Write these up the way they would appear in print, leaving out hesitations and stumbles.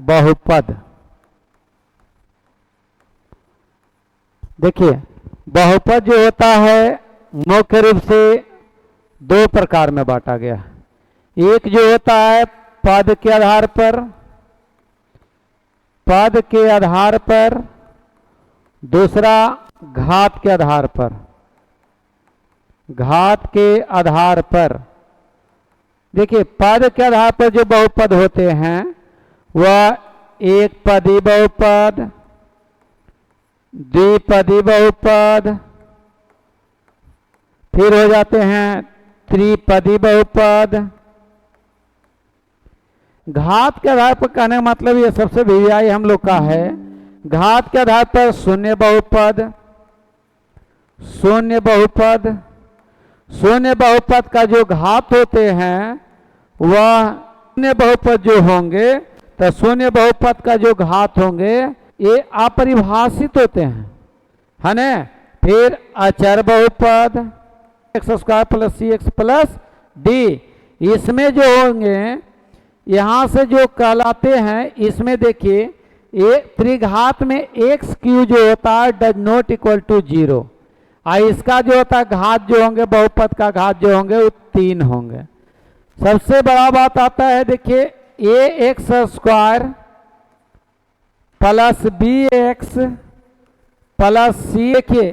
बहुपद। देखिए बहुपद जो होता है मुख्य रूप से दो प्रकार में बांटा गया। एक जो होता है पद के आधार पर, पद के आधार पर, दूसरा घात के आधार पर, घात के आधार पर। देखिए पद के आधार पर जो बहुपद होते हैं वह एक पदी बहुपद, द्विपदी बहुपद, फिर हो जाते हैं त्रिपदी बहुपद। घात के आधार पर कहने का मतलब ये सबसे वीआई हम लोग का है। घात के आधार पर शून्य बहुपद, शून्य बहुपद, शून्य बहुपद का जो घात होते हैं वह शून्य बहुपद जो होंगे, तो शून्य बहुपद का जो घात होंगे ये अपरिभाषित होते हैं, है ना। फिर अचर बहुपद x square plus C X plus D, इसमें जो होंगे यहाँ से जो कहलाते हैं, इसमें देखिए ये त्रिघात में एक्स क्यू जो होता है डज नॉट इक्वल टू 0, और इसका जो होता है घात जो होंगे बहुपद का घात जो होंगे वो 3 होंगे। सबसे बड़ा बात आता है देखिए A X square plus B X plus C. देखिए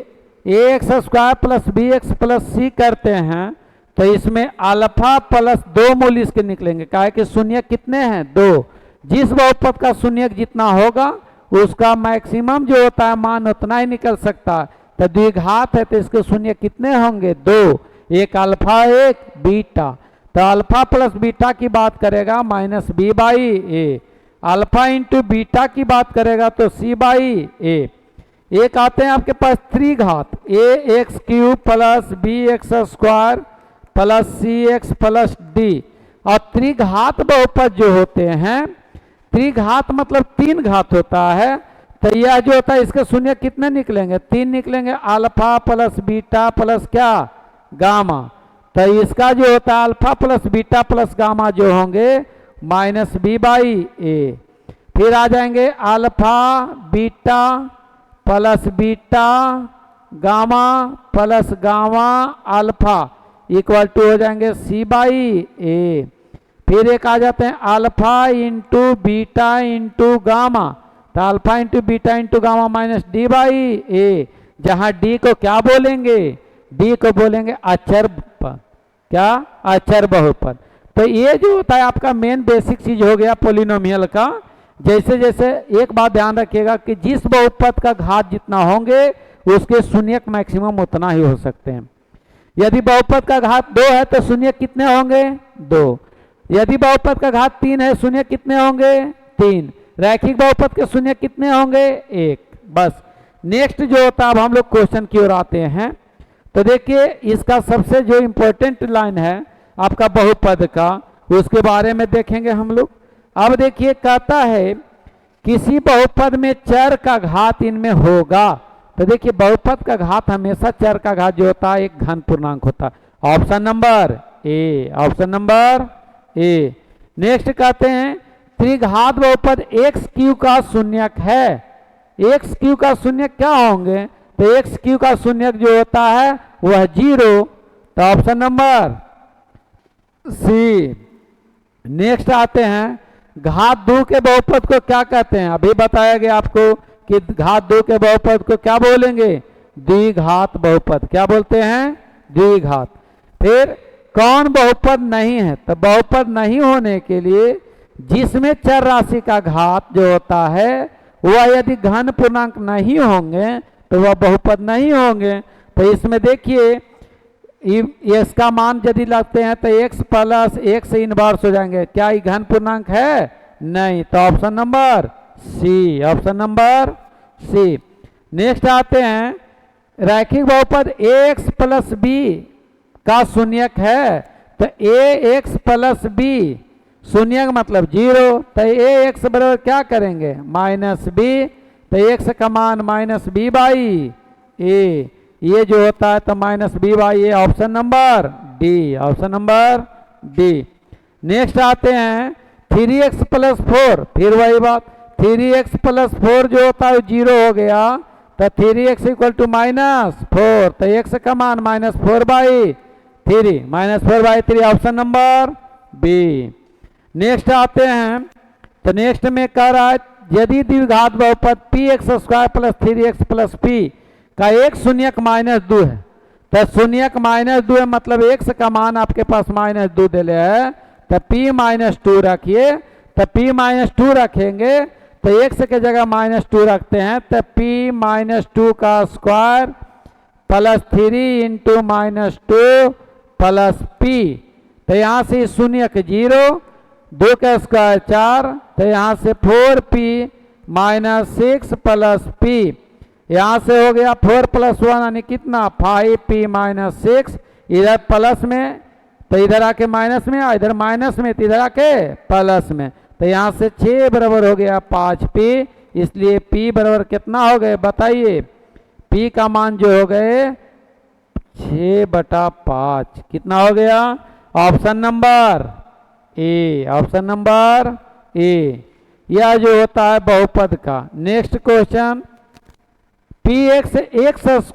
A X square plus B X plus C करते हैं तो इसमें अल्फा प्लस 2 मूल इसके निकलेंगे। काहे कि शून्य कितने हैं 2, जिस बहुपद का शून्य जितना होगा उसका मैक्सिमम जो होता है मान उतना ही निकल सकता है। तो द्विघात है तो इसके शून्य कितने होंगे 2, एक अल्फा एक बीटा। तो अल्फा प्लस बीटा की बात करेगा minus B by A, alpha into beta की बात करेगा तो सी बाई ए। एक आते हैं आपके पास त्रिघात A X cube plus B X square plus C X plus D. और त्रिघात बहुपद जो होते हैं, त्रिघात मतलब 3 घात होता है, तो यह जो होता है इसके शून्य कितने निकलेंगे 3 निकलेंगे, अल्फा प्लस बीटा प्लस क्या गामा। तो इसका जो होता है alpha plus beta plus gamma जो होंगे माइनस बी बाई ए। फिर आ जाएंगे alpha beta plus beta gamma plus gamma alpha equal to हो जाएंगे सी बाई ए। फिर एक आ जाते हैं alpha into beta into gamma, तो alpha into beta into gamma minus D by A, जहां डी को क्या बोलेंगे, डी को बोलेंगे अचर, क्या अचर बहुपद। तो ये जो होता है आपका मेन बेसिक चीज हो गया पोलिनोमियल का। जैसे जैसे एक बात ध्यान रखिएगा कि जिस बहुपद का घात जितना होंगे उसके शून्यक मैक्सिमम उतना ही हो सकते हैं। यदि बहुपद का घात 2 है तो शून्य कितने होंगे 2, यदि बहुपद का घात 3 है शून्य कितने होंगे 3, रैखिक बहुपद के शून्य कितने होंगे 1। बस नेक्स्ट जो होता है अब हम लोग क्वेश्चन की ओर आते हैं। तो देखिए इसका सबसे जो इम्पोर्टेंट लाइन है आपका बहुपद का, उसके बारे में देखेंगे हम लोग। अब देखिए कहता है किसी बहुपद में चर का घात इनमें होगा। तो देखिए बहुपद का घात हमेशा चर का घात जो होता है एक घन पूर्णांक होता है। Option number A, option number A. Next कहते हैं त्रिघात बहुपद एक्स क्यू का शून्यक है। एक्स क्यू का शून्यक क्या होंगे, तो एक्स क्यू का शून्यक जो होता है वह 0, तो ऑप्शन नंबर सी। नेक्स्ट आते हैं घात 2 के बहुपद को क्या कहते हैं, अभी बताया गया आपको कि घात 2 के बहुपद को क्या बोलेंगे द्विघात बहुपद। क्या बोलते हैं द्विघात। फिर कौन बहुपद नहीं है, तो बहुपद नहीं होने के लिए जिसमें चर राशि का घात जो होता है वह यदि घन पूर्णांक नहीं होंगे तो वह बहुपद नहीं होंगे। तो इसमें देखिए इसका मान यदि लगते हैं तो x प्लस x से इनवर्स हो जाएंगे। क्या ये घन पूर्णांक है नहीं, तो option number C, option number C. Next आते हैं रैखिक बहुपद ax प्लस बी का शून्यक है, तो ax प्लस बी शून्यक मतलब 0, तो ax बराबर क्या करेंगे माइनस बी, तो x का मान माइनस बी बाई ए, ये जो होता है तो minus B by A, option number D, option number D. Next आते हैं 3x प्लस 4, फिर वही बात, 3x प्लस 4 जो होता है 0 हो गया, तो 3x इक्वल टू -4, तो x का मान -4/3, -4/3 ऑप्शन नंबर बी। नेक्स्ट आते हैं, तो नेक्स्ट में कह रहा है यदि द्विघात बहुपद px² plus 3x plus p का एक शून्यक -2 है, तो शून्यक -2 है मतलब x का मान आपके पास -2 दे ले है, तो p-2 रखिए, तो p-2 रखेंगे तो x के जगह -2 रखते हैं, तो p-2 का square plus 3 into -2 plus p, तो यहाँ से शून्यक 0, 2 का स्क्वायर 4, तो यहाँ से 4p -6 प्लस p, यहाँ से हो गया 4 + 1 यानी कितना 5p -6, इधर प्लस में तो इधर आके माइनस में, इधर माइनस में तो इधर आके प्लस में, तो यहाँ से 6 बराबर हो गया 5p, इसलिए p बराबर कितना हो गए बताइए, p का मान जो हो गए 6/5, कितना हो गया option number A, option number A, यह जो होता है बहुपद का। Next question, px x²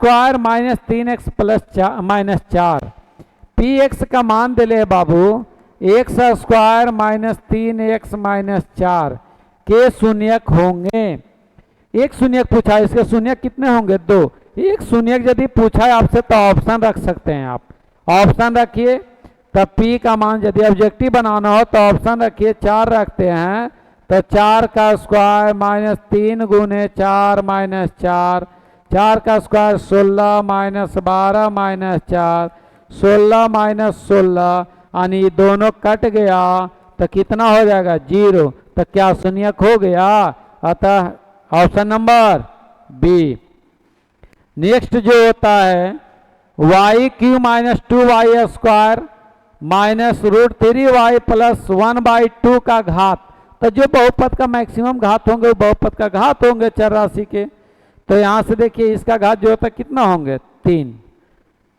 - 3x plus -4, px का मान दिले बाबू x² - 3x -4 के शून्यक होंगे। एक शून्यक पूछा है, इसके शून्यक कितने होंगे 2, एक शून्यक यदि पूछा है आपसे तो ऑप्शन रख सकते हैं आप, ऑप्शन रखिए, तब p का मान यदि ऑब्जेक्टिव बनाना हो तो ऑप्शन रखिए 4 रखते हैं, तो 4 का स्क्वायर -3 गुने 4 -4, 4 का स्क्वायर 16 -12 -4, 16 -16 यानी दोनों कट गया तो कितना हो जाएगा 0, तो क्या शून्यक हो गया, अतः ऑप्शन नंबर बी। नेक्स्ट जो होता है y³ - 2y² -√3y + 1/2 का घात, तो जो बहुपद का मैक्सिमम घात होंगे वो बहुपद का घात होंगे चर राशि के, तो यहाँ से देखिए इसका घात जो होता है कितना होंगे 3।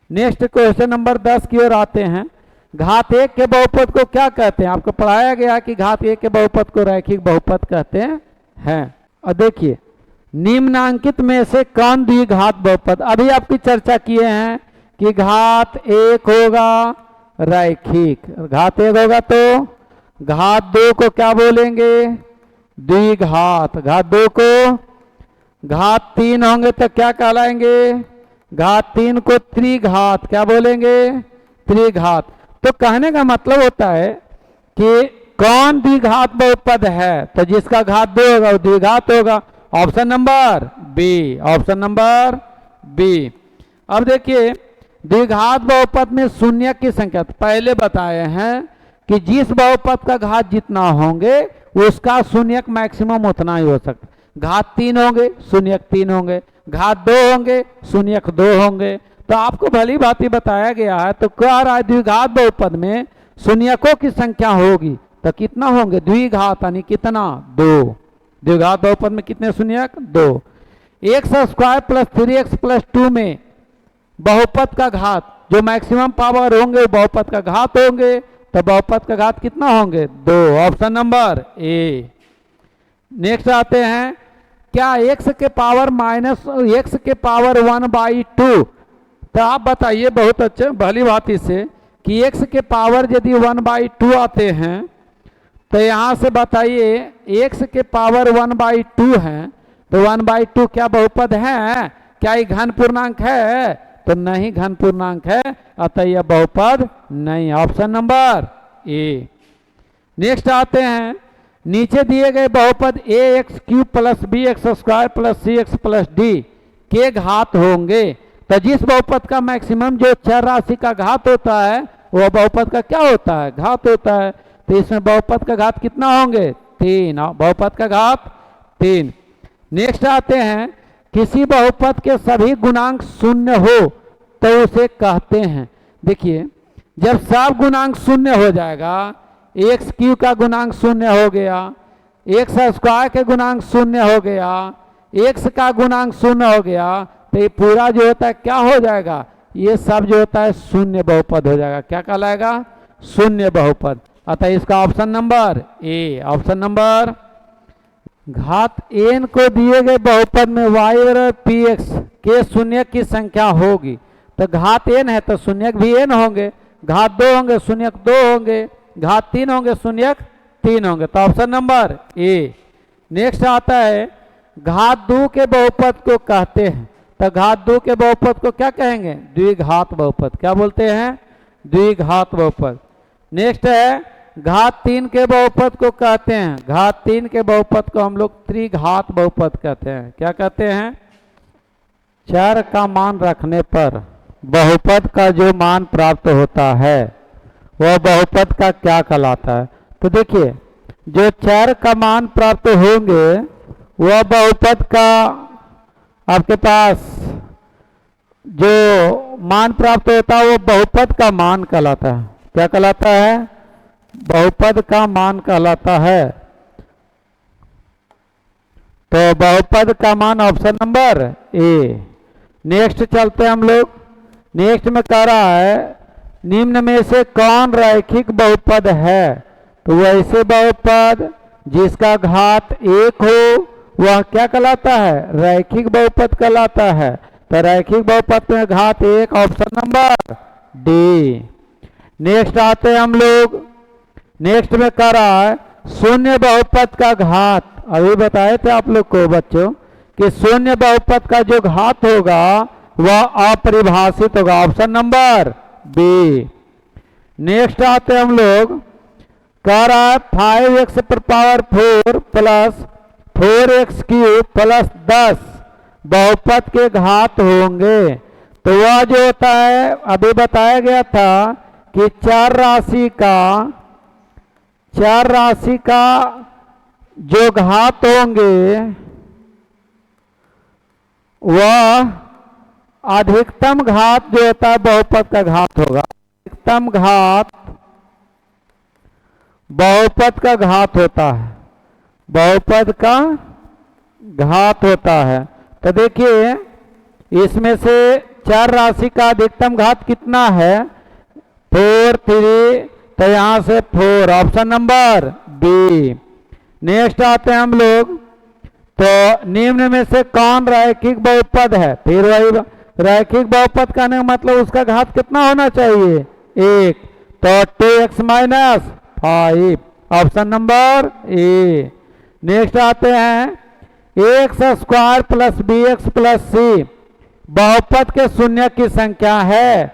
नेक्स्ट क्वेश्चन नंबर 10 की ओर आते हैं, घात 1 के बहुपद को क्या कहते हैं, आपको पढ़ाया गया कि घात 1 के बहुपद को रैखिक बहुपद कहते हैं। और देखिए निम्नांकित में से कौन द्विघात बहुपद, अभी आपकी चर्चा किए हैं कि घात 1 होगा रैखिक, घात 1 होगा तो घात 2 को क्या बोलेंगे द्विघात, घात 2 को, घात 3 होंगे तो क्या कहलाएंगे, घात 3 को त्रिघात क्या बोलेंगे त्रिघात। तो कहने का मतलब होता है कि कौन द्विघात बहुपद है, तो जिसका घात 2 होगा वो द्विघात होगा, option number B, option number B. अब देखिए द्विघात बहुपद में शून्यक की संख्या पहले बताए हैं कि जिस बहुपद का घात जितना होंगे उसका शून्यक मैक्सिमम उतना ही हो सकता है, घात 3 होंगे शून्यक 3 होंगे, घात 2 होंगे शून्यक 2 होंगे, तो आपको भली भांति बताया गया है। तो कह रहा है द्विघात बहुपद में शून्यकों की संख्या होगी तो कितना होंगे द्विघात यानी कितना 2, द्विघात बहुपद में कितने शून्यक 2, x² प्लस 3x प्लस 2 में बहुपद का घात जो मैक्सिमम पावर होंगे वो बहुपद का घात होंगे, तो बहुपद का घात कितना होंगे 2, ऑप्शन नंबर ए। नेक्स्ट आते हैं, क्या x के पावर -x के पावर 1/2, तो आप बताइए बहुत अच्छे भली भांति से कि x के पावर यदि 1/2 आते हैं तो यहाँ से बताइए x के पावर 1/2 है तो 1/2 क्या बहुपद है, क्या ये घन पूर्णांक है, तो नहीं घन पूर्णांक है, अतः यह बहुपद नहीं, ऑप्शन नंबर ए। नेक्स्ट आते हैं, नीचे दिए गए बहुपद ax³ plus bx² plus cx plus d के घात होंगे, तो जिस बहुपद का मैक्सिमम जो चर राशि का घात होता है वह बहुपद का क्या होता है घात होता है, तो इसमें बहुपद का घात कितना होंगे 3, बहुपद का घात 3। नेक्स्ट आते हैं, किसी बहुपद के सभी गुणांक शून्य हो तो उसे कहते हैं, देखिए जब सब गुणांक शून्य हो जाएगा, x³ का गुणांक शून्य हो गया, x² के गुणांक शून्य हो गया, x का गुणांक शून्य हो गया, तो ये पूरा जो होता है क्या हो जाएगा, ये सब जो होता है शून्य बहुपद हो जाएगा, क्या कहलाएगा शून्य बहुपद। अतः इसका option number A. Option number घात n को दिए गए बहुपद में y बराबर पी एक्स के शून्य की संख्या होगी। तो घात n है तो शून्यक भी n होंगे, घात 2 होंगे शून्यक 2 होंगे, घात 3 होंगे शून्यक 3 होंगे। तो ऑप्शन नंबर ए। नेक्स्ट आता है घात 2 के बहुपद को कहते हैं। तो घात 2 के बहुपद को क्या कहेंगे? द्विघात बहुपद। क्या बोलते हैं? द्विघात बहुपद। नेक्स्ट है घात 3 के बहुपद को कहते हैं, घात 3 के बहुपद को हम लोग त्रिघात बहुपद कहते हैं। क्या कहते हैं? चर का मान रखने पर बहुपद का जो मान प्राप्त होता है वह बहुपद का क्या कहलाता है? तो देखिए जो चर का मान प्राप्त होंगे वह बहुपद का आपके पास जो मान प्राप्त होता है वो बहुपद का मान कहलाता है। क्या कहलाता है? बहुपद का मान कहलाता है। तो बहुपद का मान ऑप्शन नंबर ए। नेक्स्ट चलते हैं हम लोग। नेक्स्ट में कह रहा है निम्न में से कौन रैखिक बहुपद है? तो वैसे बहुपद जिसका घात 1 हो वह क्या कहलाता है? रैखिक बहुपद कहलाता है। तो रैखिक बहुपद में घात 1 ऑप्शन नंबर डी। नेक्स्ट आते हैं हम लोग। नेक्स्ट में कह रहा है शून्य बहुपद का घात। अभी बताए थे आप लोग को बच्चों कि शून्य बहुपद का जो घात होगा वह अपरिभाषित होगा। Option number B. नेक्स्ट आते हैं हम लोग। कह रहा है 5x पर पावर 4 प्लस 4x³ प्लस 10 बहुपद के घात होंगे। तो वह जो होता है अभी बताया गया था कि चार राशि का जो घात होंगे वह अधिकतम घात जो होता है बहुपद का घात होगा। अधिकतम घात बहुपद का घात होता है, बहुपद का घात होता है। तो देखिए इसमें से चार राशि का अधिकतम घात कितना है? 4 3। तो यहां से 4 ऑप्शन नंबर बी। नेक्स्ट आते हैं हम लोग। तो निम्न में से कौन रैखिक बहुपद है? फिर वही रैखिक बहुपद कहने का मतलब उसका घात कितना होना चाहिए? 1। तो 2x - 5 option number A. Next आते हैं ax² plus bx plus c बहुपद के शून्य की संख्या है।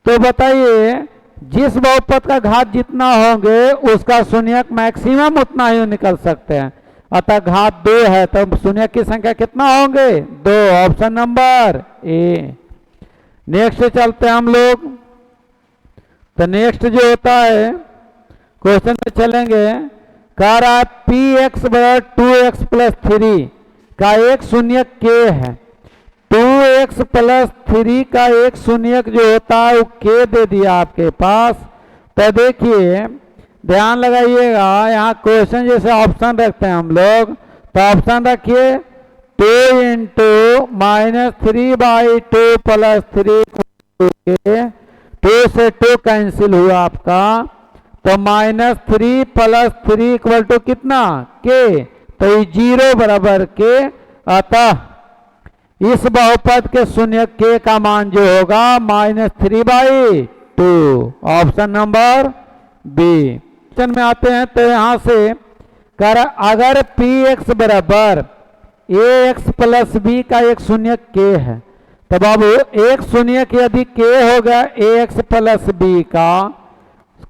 तो बताइए जिस बहुपद का घात जितना होंगे उसका शून्यक मैक्सिमम उतना ही निकल सकते हैं। अतः घात 2 है तो शून्यक की संख्या कितना होंगे? 2 ऑप्शन नंबर ए। नेक्स्ट चलते हैं हम लोग। तो नेक्स्ट जो होता है क्वेश्चन में चलेंगे। कह रहा है px बराबर 2x प्लस 3 का एक शून्यक k है। 2x प्लस 3 का एक शून्यक जो होता है वो k दे दिया आपके पास। तो देखिए ध्यान लगाइएगा यहाँ क्वेश्चन जैसे ऑप्शन रखते हैं हम लोग। तो ऑप्शन रखिए 2 × -3/2 प्लस 3 2 से 2 कैंसिल हुआ आपका। तो -3 प्लस 3 = कितना? k। तो 0 बराबर k। अतः इस बहुपद के शून्य k का मान जो होगा -3/2 ऑप्शन नंबर बी। क्वेश्चन में आते हैं। तो यहां से कर अगर px बराबर ax प्लस b का एक शून्य k है तो बाबू एक शून्यक यदि k होगा ax प्लस b का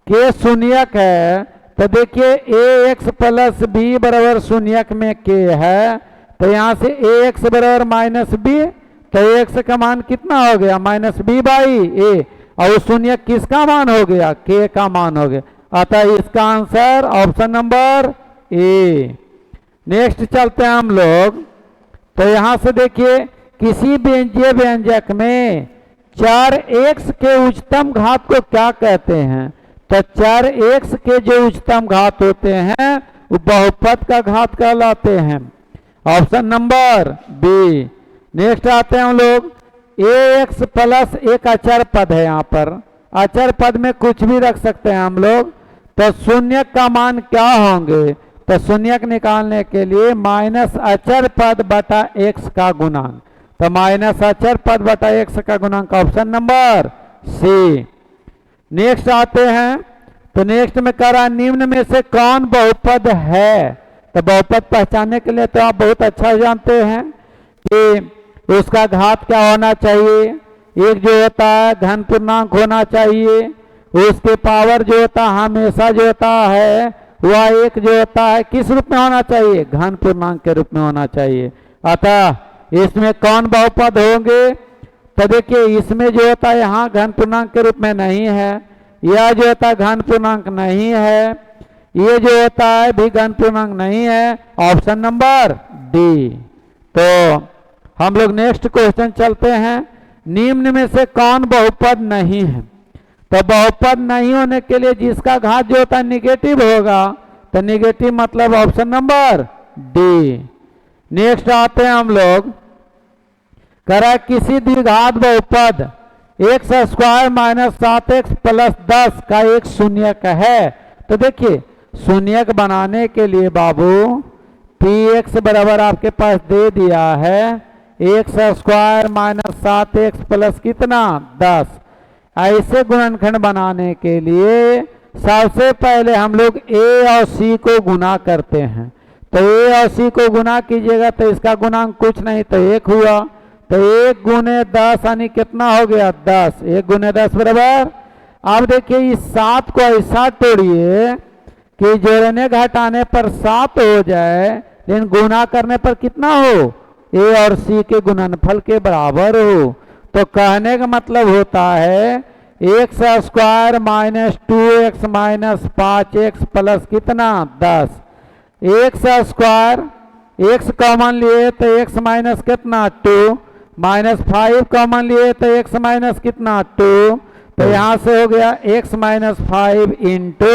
k शून्यक है तो देखिए ax प्लस b बराबर शून्यक में k है। तो यहाँ से ax बराबर -b। तो ax का मान कितना हो गया? -b/a। और शून्यक किसका मान हो गया? k का मान हो गया। अतः इसका answer option number A. Next चलते हैं हम लोग। तो यहाँ से देखिए किसी व्यंजकीय व्यंजक में चर x के उच्चतम घात को क्या कहते हैं? तो चर x के जो उच्चतम घात होते हैं वो बहुपद का घात कहलाते हैं। Option number B. नेक्स्ट आते हैं हम लोग। ax प्लस एक अचर पद है। यहाँ पर अचर पद में कुछ भी रख सकते हैं हम लोग। तो शून्य का मान क्या होंगे? तो शून्यक निकालने के लिए माइनस अचर पद बटा एक्स का गुणांक, तो माइनस अचर पद बटा एक्स का गुणांक ऑप्शन नंबर सी। नेक्स्ट आते हैं, तो नेक्स्ट में कह रहा निम्न में से कौन बहुपद है? तो बहुपद पहचानने के लिए तो आप बहुत अच्छा जानते हैं कि उसका घात क्या होना चाहिए। एक जो होता है घन पूर्णांक होना चाहिए, उसके पावर जो होता है हमेशा जो होता है वह एक जो होता है किस रूप में होना चाहिए? घन पूर्णांक के रूप में होना चाहिए। अतः इसमें कौन बहुपद होंगे? तो देखिए इसमें जो होता है यहाँ घन पूर्णांक के रूप में नहीं है, यह जो होता है घन पूर्णांक नहीं है, ये जो होता है भी घन पूर्णांक नहीं है, ऑप्शन नंबर डी। तो हम लोग नेक्स्ट क्वेश्चन चलते हैं, निम्न में से कौन बहुपद नहीं है? तो बहुपद नहीं होने के लिए जिसका घात जो होता है निगेटिव होगा, तो निगेटिव मतलब ऑप्शन नंबर डी। नेक्स्ट आते हैं हम लोग, करा किसी द्विघात बहुपद x square minus 7x plus 10 का एक शून्यक है। तो देखिए शून्यक बनाने के लिए बाबू पी एक्स बराबर आपके पास दे दिया है x square minus 7x plus कितना 10। ऐसे गुणनखंड बनाने के लिए सबसे पहले हम लोग a और c को गुना करते हैं। तो a और c को गुना कीजिएगा तो इसका गुणांक कुछ नहीं तो 1 हुआ, तो 1 गुने 10 यानी कितना हो गया 10। 1 गुने 10 बराबर, अब देखिए इस 7 को ऐसा तोड़िए कि जोड़ने घटाने पर 7 हो जाए, लेकिन गुना करने पर कितना हो? a और c के गुणनफल के बराबर हो। तो कहने का मतलब होता है x square minus 2x minus 5x plus कितना 10। एक्स स्क्वायर x कॉमन लिए तो x माइनस कितना 2, माइनस 5 कॉमन लिए तो x माइनस कितना 2, तो यहाँ से हो गया x minus 5 into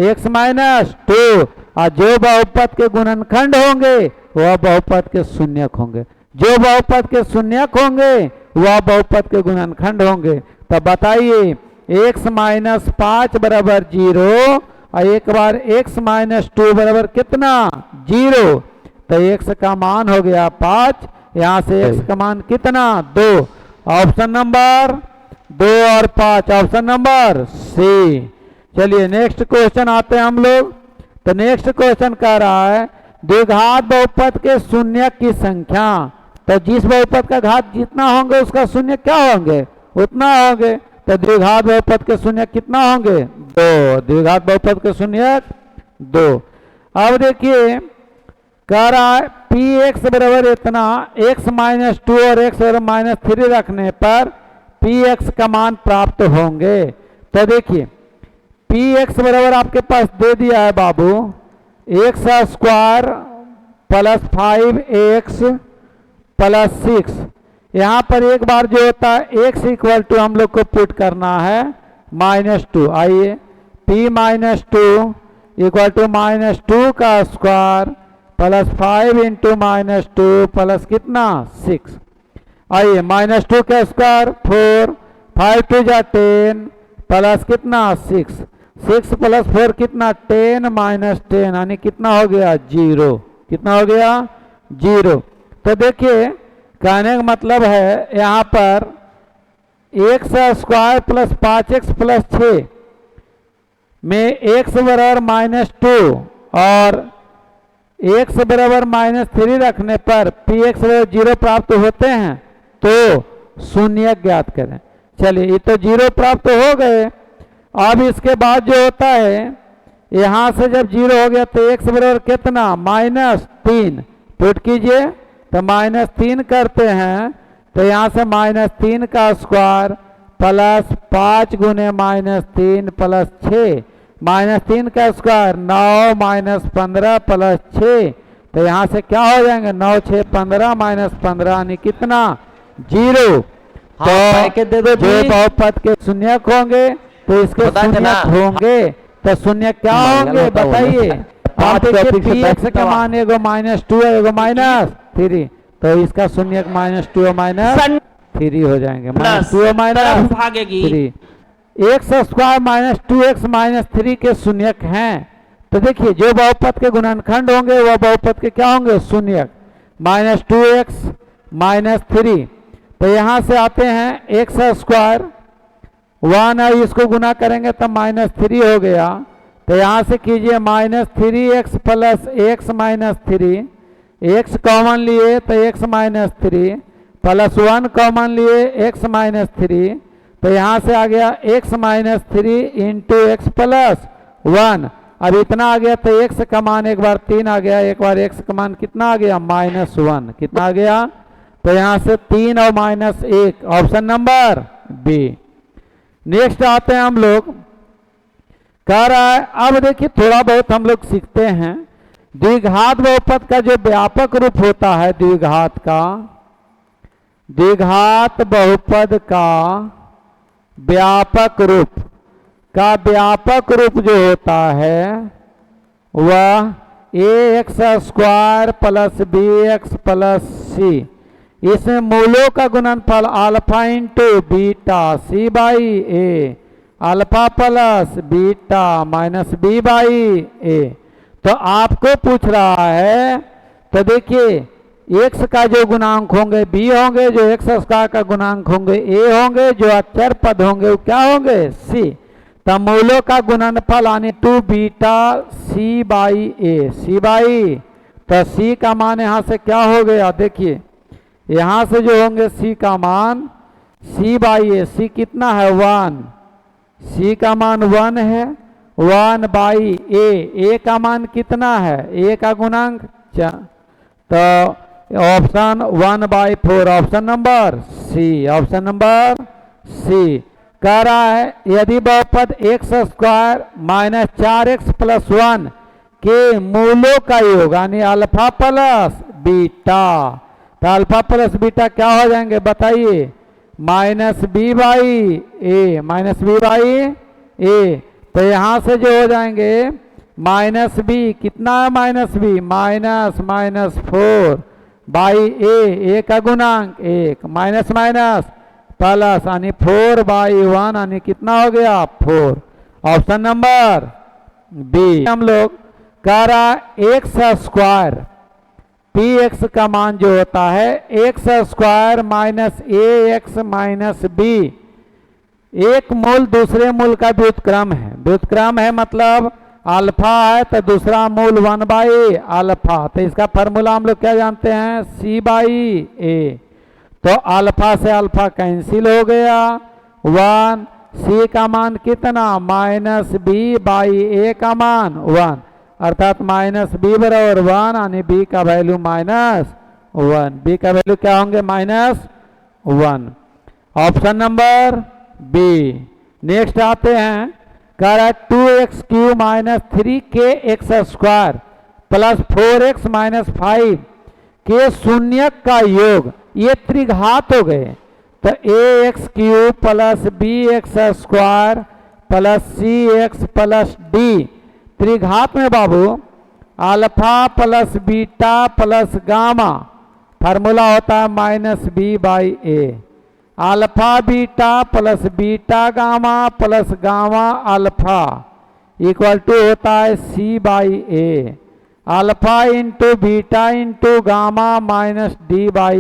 X minus 2। और जो बहुपद के गुणनखंड होंगे वह बहुपद के शून्यक होंगे, जो बहुपद के शून्यक होंगे वह बहुपद के गुणनखंड होंगे। तो बताइए x माइनस 5 बराबर 0 और एक बार x माइनस 2 बराबर कितना 0, तो x का मान हो गया 5, यहाँ से x का मान कितना 2। ऑप्शन नंबर 2 और 5 ऑप्शन नंबर सी। चलिए नेक्स्ट क्वेश्चन आते हैं हम लोग। तो नेक्स्ट क्वेश्चन कह रहा है द्विघात बहुपद के शून्यक की संख्या, तो जिस बहुपद का घात जितना होंगे उसका शून्य क्या होंगे उतना होंगे। तो द्विघात बहुपद के शून्य कितना होंगे 2, द्विघात बहुपद के शून्य 2। अब देखिए कह रहा है पी एक्स बराबर इतना, एक्स माइनस 2 और एक्स बराबर माइनस 3 रखने पर पी एक्स का मान प्राप्त होंगे। तो देखिए पी एक्स बराबर आपके पास दे दिया है बाबू X square plus 5x plus 6। यहाँ पर एक बार जो होता है x इक्वल टू हम लोग को पुट करना है -2। आइए p माइनस 2 इक्वल टू -2 का स्क्वायर प्लस 5 इंटू -2 प्लस कितना 6। आइए -2 का स्क्वायर 4, 5 2 जा 10 प्लस कितना 6, 6 प्लस 4 कितना 10 माइनस 10 यानी कितना हो गया 0, कितना हो गया 0। तो देखिए कहने का मतलब है यहाँ पर x square plus 5x plus 6 में x बराबर -2 और x बराबर -3 रखने पर पी एक्स बराबर 0 प्राप्त होते हैं, तो शून्य ज्ञात करें। चलिए ये तो 0 प्राप्त हो गए। अब इसके बाद जो होता है यहाँ से जब 0 हो गया तो x बराबर कितना -3 पुट कीजिए, तो -3 करते हैं तो यहाँ से -3 का स्क्वायर प्लस 5 गुने -3 प्लस 6, -3 का स्क्वायर 9 माइनस 15 प्लस 6, तो यहाँ से क्या हो जाएंगे 9 6 15 माइनस 15 यानी कितना 0। तो जो बहुपद के शून्यक होंगे तो इसके शून्यक होंगे, तो शून्य क्या होंगे बताइए। आप देखिए पी एक्स का मान एगो -2 एगो -3, तो इसका शून्यक -2 और -3 हो जाएंगे, -2 और -3। X square minus 2x minus 3 के शून्यक हैं। तो देखिए जो बहुपद के गुणनखंड होंगे वह बहुपद के क्या होंगे, शून्यक। माइनस 2x माइनस 3, तो यहाँ से आते हैं एक्स स्क्वायर 1 है, इसको गुना करेंगे तो माइनस 3 हो गया। तो यहाँ से कीजिए minus 3x plus x minus 3, x common लिए तो एक्स माइनस 3 प्लस 1 कॉमन लिए एक्स माइनस 3, तो यहाँ से आ गया x minus 3 into x plus 1। अब इतना आ गया तो x का मान एक बार 3 आ गया, एक बार x का मान कितना आ गया, -1। कितना आ गया, तो यहाँ से 3 और -1, ऑप्शन नंबर बी। नेक्स्ट आते हैं हम लोग, कह रहा है अब देखिए थोड़ा बहुत हम लोग सीखते हैं। द्विघात बहुपद का जो व्यापक रूप होता है, द्विघात बहुपद का व्यापक रूप जो होता है वह ax square plus bx plus C, इसमें मूलों का गुणनफल alpha into beta C by A, alpha plus beta minus B by A. तो आपको पूछ रहा है, तो देखिए x का जो गुणांक होंगे b होंगे, जो x स्क्वायर का गुणांक होंगे a होंगे, जो अचर पद होंगे वो क्या होंगे, c। तो मूलों का गुणनफल यानी 2 beta c by A, C by, तो c का मान यहाँ से क्या हो गया, देखिए यहाँ से जो होंगे c का मान c बाई ए, c कितना है 1, c का मान 1 है, 1 बाई a का मान कितना है, a का गुणांक, तो option 1/4, option number C, option number C. कह रहा है यदि बहुपद x square minus 4x plus 1 के मूलों का योग यानी अल्फा प्लस बीटा, तो अल्फा प्लस बीटा क्या हो जाएंगे बताइए, minus B by A, minus B by A. तो यहाँ से जो हो जाएंगे माइनस बी, कितना है माइनस बी, -4 बाई ए का गुणांक 1, माइनस माइनस प्लस यानी 4/1 यानी कितना हो गया 4, ऑप्शन नंबर बी। हम लोग कह रहा एक्स स्क्वायर पी एक्स का मान जो होता है एक्स स्क्वायर माइनस ए एक्स माइनस बी, एक मूल दूसरे मूल का व्युत्क्रम है। व्युत्क्रम है मतलब अल्फा है तो दूसरा मूल 1/a अल्फा, तो इसका फार्मूला हम लोग क्या जानते हैं, c/a। तो अल्फा से अल्फा कैंसिल हो गया, 1, c का मान कितना -b/a का मान 1, अर्थात -b बराबर 1 यानी b का वैल्यू -1, b का वैल्यू क्या होंगे -1, ऑप्शन नंबर बी। नेक्स्ट आते हैं, कह रहा है 2x³ minus 3kx square plus 4x minus 5 के शून्यक का योग, ये त्रिघात हो गए। तो ax³ plus bx square plus cx plus d, त्रिघात में बाबू alpha plus beta plus gamma, formula होता है -b/a, alpha beta plus beta gamma plus gamma alpha equal to होता है c/a, alpha into beta into gamma minus d/a।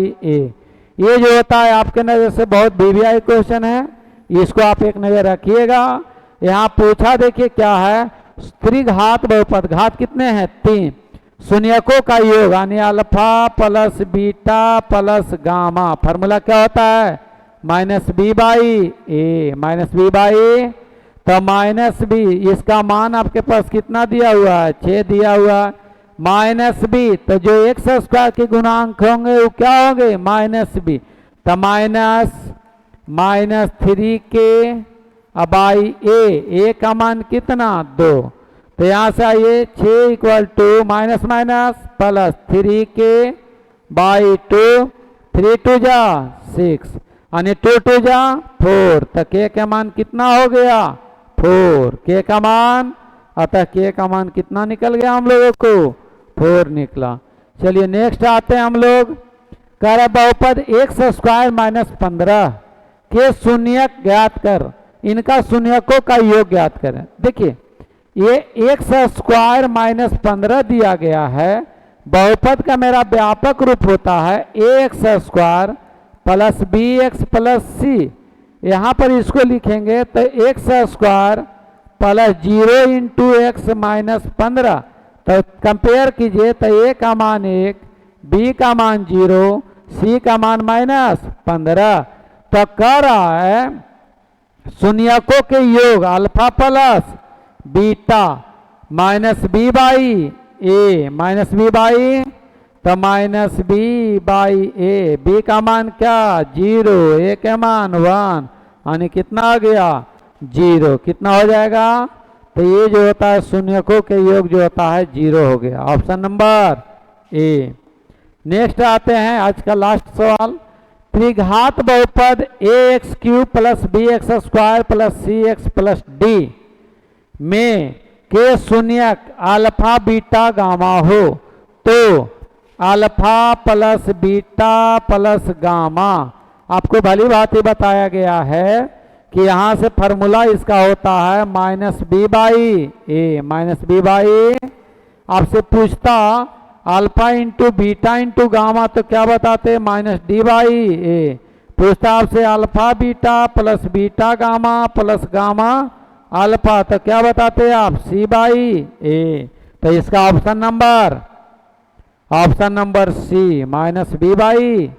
ये जो होता है आपके नज़र से बहुत वीवीआई क्वेश्चन है, इसको आप एक नज़र रखिएगा। यहाँ पूछा देखिए क्या है, त्रिघात बहुपद, घात कितने हैं 3, शून्यकों का योग यानी alpha plus beta plus gamma, formula क्या होता है -b/a, -b/a। तो -b इसका मान आपके पास कितना दिया हुआ है 6 दिया हुआ है, -b तो जो एक्स स्क्वायर के गुणांक होंगे वो क्या होंगे -b, तो -3k/a का मान कितना 2, तो यहाँ से आइए 6 equal to minus minus plus 3k/2, 3 2 जा 6 यानी 2 2 जा 4, तो k का मान कितना हो गया 4, k का मान, अतः k का मान कितना निकल गया हम लोगों को 4 निकला। चलिए नेक्स्ट आते हैं हम लोग, कह रहे बहुपद एक्स स्क्वायर माइनस 15 के शून्यक ज्ञात कर। इनका शून्यकों का योग ज्ञात करें। देखिए ये एक्स स्क्वायर माइनस 15 दिया गया है, बहुपद का मेरा व्यापक रूप होता है A X square plus B X plus C. यहाँ पर इसको लिखेंगे तो X square plus 0 into X minus 15। तो कंपेयर कीजिए तो ए का मान 1, बी का मान 0, सी का मान माइनस 15। तो कह रहा है शून्यकों के योग alpha plus beta minus B by A, minus B by तो minus B by A. B का मान क्या 0, ए का मान 1, यानी कितना आ गया 0। कितना हो जाएगा तो ये जो होता है शून्यकों के योग जो होता है 0 हो गया, ऑप्शन नंबर ए। नेक्स्ट आते हैं आज का लास्ट सवाल। त्रिघात बहुपद A X cube plus B X square plus C X plus D में के शून्यक अल्फा बीटा गामा हो तो alpha plus beta plus gamma. आपको भली भांति बताया गया है कि यहाँ से फॉर्मूला इसका होता है minus B by A, minus B by. आपसे पूछता alpha into beta into gamma तो क्या बताते माइनस डी बाई ए। पूछता आपसे alpha beta plus beta gamma plus gamma alpha तो क्या बताते आप सी बाई ए। तो इसका option number C minus B by